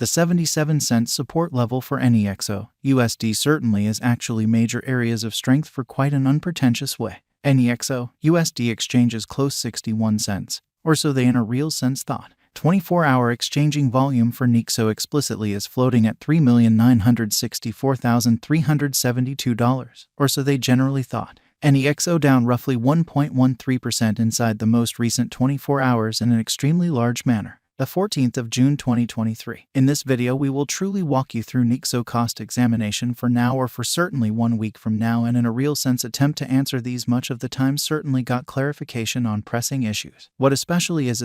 The 77-cent support level for Nexo USD certainly is actually major areas of strength for quite an unpretentious way. Nexo USD exchanges close 61 cents, or so they in a real sense thought. 24-hour exchanging volume for Nexo explicitly is floating at $3,964,372, or so they generally thought. Nexo down roughly 1.13% inside the most recent 24 hours in an extremely large manner. The 14th of June 2023. In this video we will truly walk you through Nexo cost examination for now or for certainly 1 week from now, and in a real sense attempt to answer these much of the time certainly got clarification on pressing issues. What especially is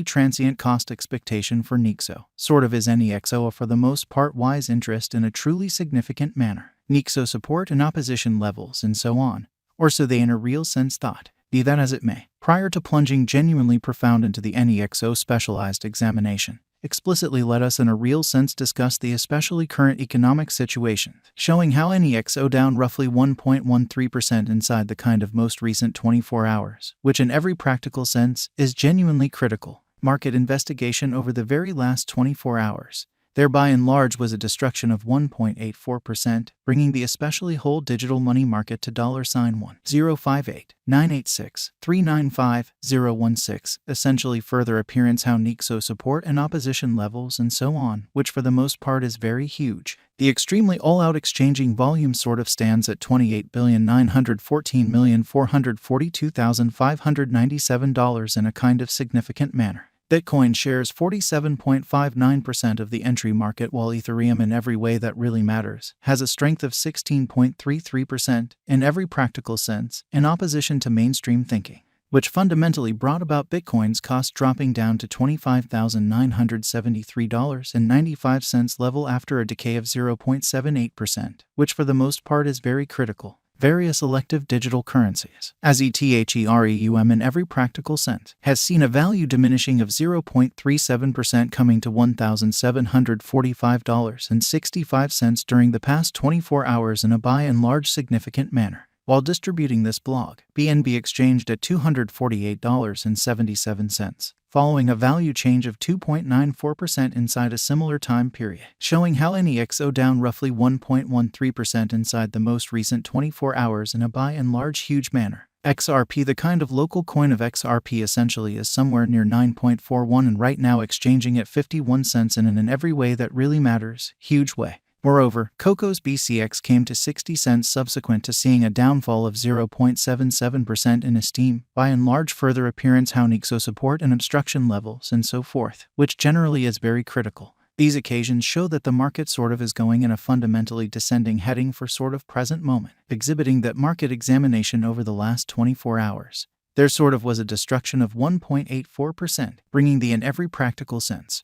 transient cost expectation for Nexo. Sort of is Nexo a for the most part wise interest in a truly significant manner. Nexo support and opposition levels and so on, or so they in a real sense thought. Be that as it may, prior to plunging genuinely profound into the Nexo specialized examination, explicitly let us in a real sense discuss the especially current economic situation, showing how Nexo down roughly 1.13% inside the kind of most recent 24 hours, which in every practical sense is genuinely critical. Market investigation over the very last 24 hours. There by and large was a destruction of 1.84%, bringing the especially whole digital money market to $1,058,986,395,016, essentially further appearance how Nexo support and opposition levels and so on, which for the most part is very huge. The extremely all-out exchanging volume sort of stands at $28,914,442,597 in a kind of significant manner. Bitcoin shares 47.59% of the entry market, while Ethereum in every way that really matters has a strength of 16.33% in every practical sense, in opposition to mainstream thinking, which fundamentally brought about Bitcoin's cost dropping down to $25,973.95 level after a decay of 0.78%, which for the most part is very critical. Various elective digital currencies, as Ethereum in every practical sense, has seen a value diminishing of 0.37% coming to $1,745.65 during the past 24 hours in a by and large significant manner. While distributing this blog, BNB exchanged at $248.77, following a value change of 2.94% inside a similar time period, showing how Nexo down roughly 1.13% inside the most recent 24 hours in a by and large huge manner. XRP, the kind of local coin of XRP, essentially is somewhere near 9.41 and right now exchanging at 51 cents in an in every way that really matters, huge way. Moreover, Coco's BCX came to 60 cents subsequent to seeing a downfall of 0.77% in esteem, by and large further appearance how Nexo support and obstruction levels and so forth, which generally is very critical. These occasions show that the market sort of is going in a fundamentally descending heading for sort of present moment, exhibiting that market examination over the last 24 hours. There sort of was a destruction of 1.84%, bringing the in every practical sense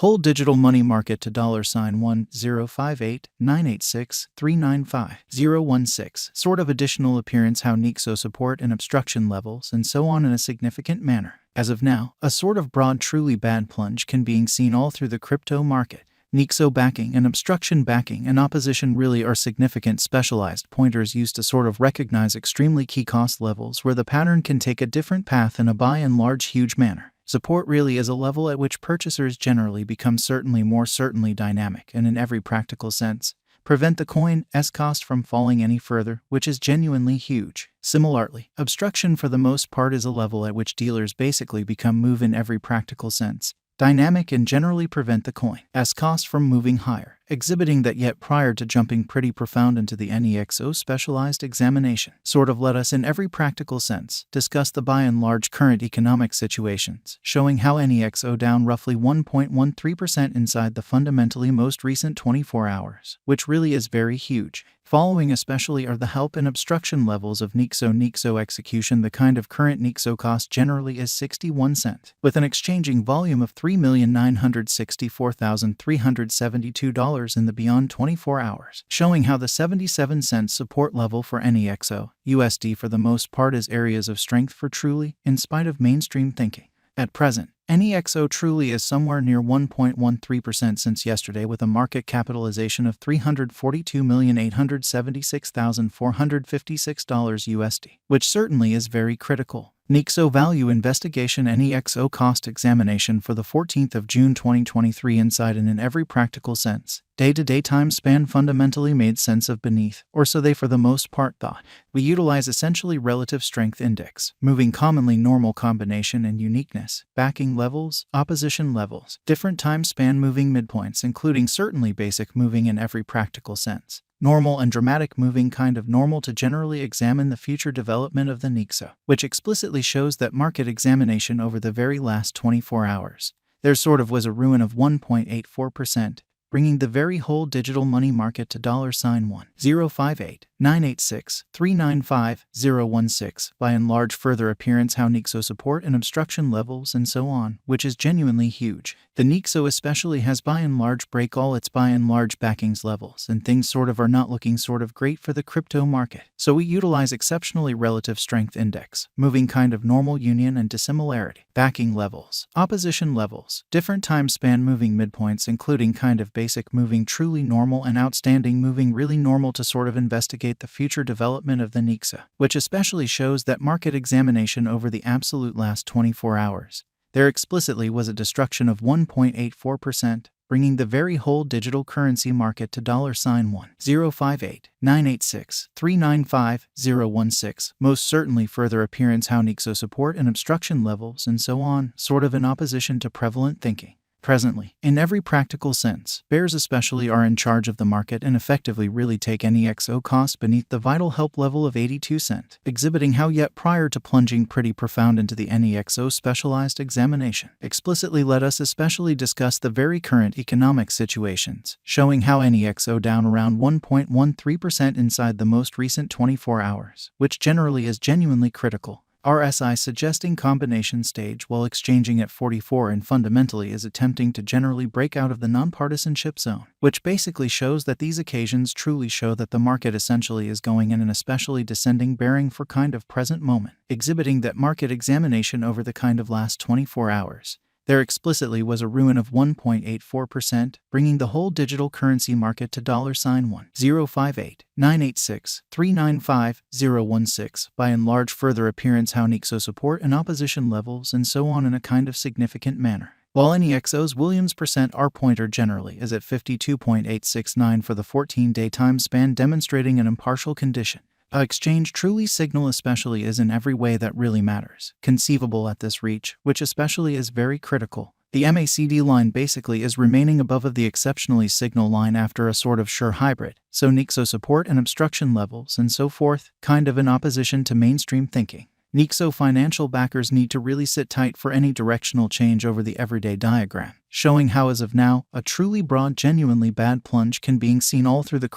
whole digital money market to $1,058,986,395,016, sort of additional appearance how Nexo support and obstruction levels and so on in a significant manner. As of now, a sort of broad truly bad plunge can being seen all through the crypto market. Nexo backing and obstruction backing and opposition really are significant specialized pointers used to sort of recognize extremely key cost levels where the pattern can take a different path in a by and large huge manner. Support really is a level at which purchasers generally become more certainly dynamic and in every practical sense prevent the coin's cost from falling any further, which is genuinely huge. Similarly, obstruction for the most part is a level at which dealers basically become move in every practical sense dynamic and generally prevent the coin's cost from moving higher, exhibiting that yet prior to jumping pretty profound into the Nexo specialized examination, sort of let us in every practical sense discuss the by and large current economic situations, showing how Nexo down roughly 1.13% inside the fundamentally most recent 24 hours, which really is very huge. Following especially are the help and obstruction levels of Nexo execution. The kind of current Nexo cost generally is 61 cents, with an exchanging volume of $3,964,372 in the beyond 24 hours, showing how the 77-cent support level for Nexo USD for the most part is areas of strength for truly, in spite of mainstream thinking. At present, Nexo truly is somewhere near 1.13% since yesterday, with a market capitalization of $342,876,456 USD, which certainly is very critical. Nexo Value Investigation NEXO Cost Examination for the 14th of June 2023 Inside and in every practical sense. Day-to-day time span fundamentally made sense of beneath, or so they for the most part thought. We utilize essentially relative strength index, moving commonly normal combination and uniqueness, backing levels, opposition levels, different time span moving midpoints including certainly basic moving in every practical sense. Normal and dramatic moving kind of normal to generally examine the future development of the Nexo, which explicitly shows that market examination over the very last 24 hours. There sort of was a ruin of 1.84%, bringing the very whole digital money market to $1,058,986,395,016 by and large further appearance how Nexo support and obstruction levels and so on, which is genuinely huge. The Nexo especially has by and large break all its by and large backings levels and things sort of are not looking sort of great for the crypto market. So we utilize exceptionally relative strength index, moving kind of normal union and dissimilarity, backing levels, opposition levels, different time span moving midpoints including kind of basic moving truly normal and outstanding moving really normal to sort of investigate the future development of the Nexo, which especially shows that market examination over the absolute last 24 hours. There explicitly was a destruction of 1.84%, bringing the very whole digital currency market to $1,058,986,395,016. Most certainly further appearance how Nexo support and obstruction levels and so on, sort of in opposition to prevalent thinking. Presently, in every practical sense, bears especially are in charge of the market and effectively really take NEXO cost beneath the vital help level of 82 cents, exhibiting how yet prior to plunging pretty profound into the NEXO specialized examination, explicitly let us especially discuss the very current economic situations, showing how NEXO down around 1.13% inside the most recent 24 hours, which generally is genuinely critical. RSI suggesting combination stage while exchanging at 44 and fundamentally is attempting to generally break out of the nonpartisanship zone, which basically shows that these occasions truly show that the market essentially is going in an especially descending bearing for kind of present moment, exhibiting that market examination over the kind of last 24 hours. There explicitly was a ruin of 1.84%, bringing the whole digital currency market to $1,058,986,395,016 by and large further appearance how Nexo support and opposition levels and so on in a kind of significant manner. While NEXO's Williams % R pointer generally is at 52.869 for the 14-day time span demonstrating an impartial condition. A exchange truly signal especially is in every way that really matters, conceivable at this reach, which especially is very critical. The MACD line basically is remaining above of the exceptionally signal line after a sort of sure hybrid, so Nexo support and obstruction levels and so forth, kind of in opposition to mainstream thinking. Nexo financial backers need to really sit tight for any directional change over the everyday diagram, showing how as of now, a truly broad genuinely bad plunge can being seen all through the